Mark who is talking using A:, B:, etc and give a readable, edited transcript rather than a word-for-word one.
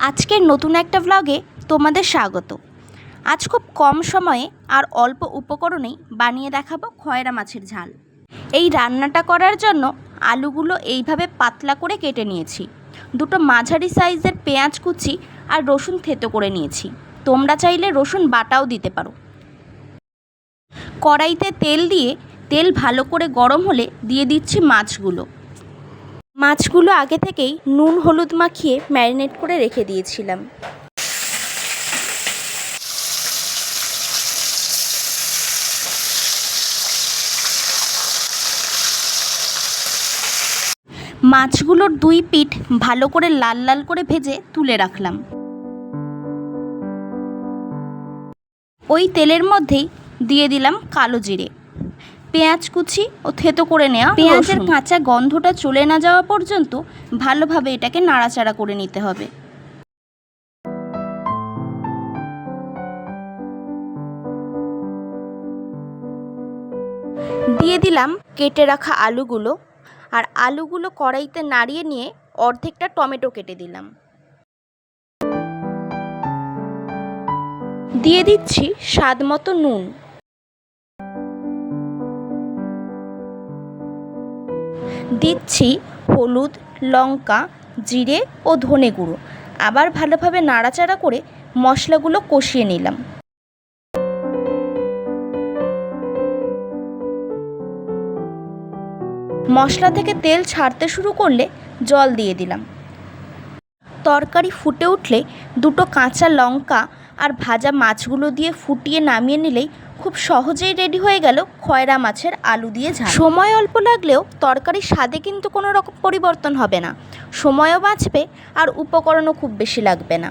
A: আজকের নতুন একটা ব্লগে তোমাদের স্বাগত। আজ খুব কম সময়ে আর অল্প উপকরণেই বানিয়ে দেখাবো খয়রা মাছের ঝাল। এই রান্নাটা করার জন্য আলুগুলো এইভাবে পাতলা করে কেটে নিয়েছি। দুটো মাঝারি সাইজের পেঁয়াজ কুচি আর রসুন থেতো করে নিয়েছি। তোমরা চাইলে রসুন বাটাও দিতে পারো। কড়াইতে তেল দিয়ে তেল ভালো করে গরম হলে দিয়ে দিচ্ছি মাছগুলো আগে থেকেই নুন হলুদ মাখিয়ে ম্যারিনেট করে রেখে দিয়েছিলাম। মাছগুলোর দুই পিঠ ভালো করে লাল লাল করে ভেজে তুলে রাখলাম। ওই তেলের মধ্যেই দিয়ে দিলাম কালো জিরে, পেঁয়াজ কুচি ও থেতো করে নেওয়া পেঁয়াজের কাঁচা গন্ধটা চলে না যাওয়া পর্যন্ত ভালোভাবে এটাকে নাড়াচাড়া করে নিতে হবে। দিয়ে দিলাম কেটে রাখা আলুগুলো, আর আলুগুলো কড়াইতে নাড়িয়ে নিয়ে অর্ধেকটা টমেটো কেটে দিলাম। দিয়ে দিচ্ছি স্বাদ মতো নুন। দিচ্ছি হলুদ, লঙ্কা, জিরে ও ধনে গুঁড়ো। আবার ভালোভাবে নাড়াচাড়া করে মশলাগুলো কষিয়ে নিলাম। মশলা থেকে তেল ছাড়তে শুরু করলে জল দিয়ে দিলাম। তরকারি ফুটে উঠলে দুটো কাঁচা লঙ্কা আর ভাজা মাছগুলো দিয়ে ফুটিয়ে নামিয়ে নিলেই খুব সহজেই রেডি হয়ে গেল খয়রা মাছের আলু দিয়ে ঝাল। সময় অল্প লাগলেও তরকারির স্বাদে কিন্তু কোনো রকম পরিবর্তন হবে না, সময়ও বাঁচবে আর উপকরণও খুব বেশি লাগবে না।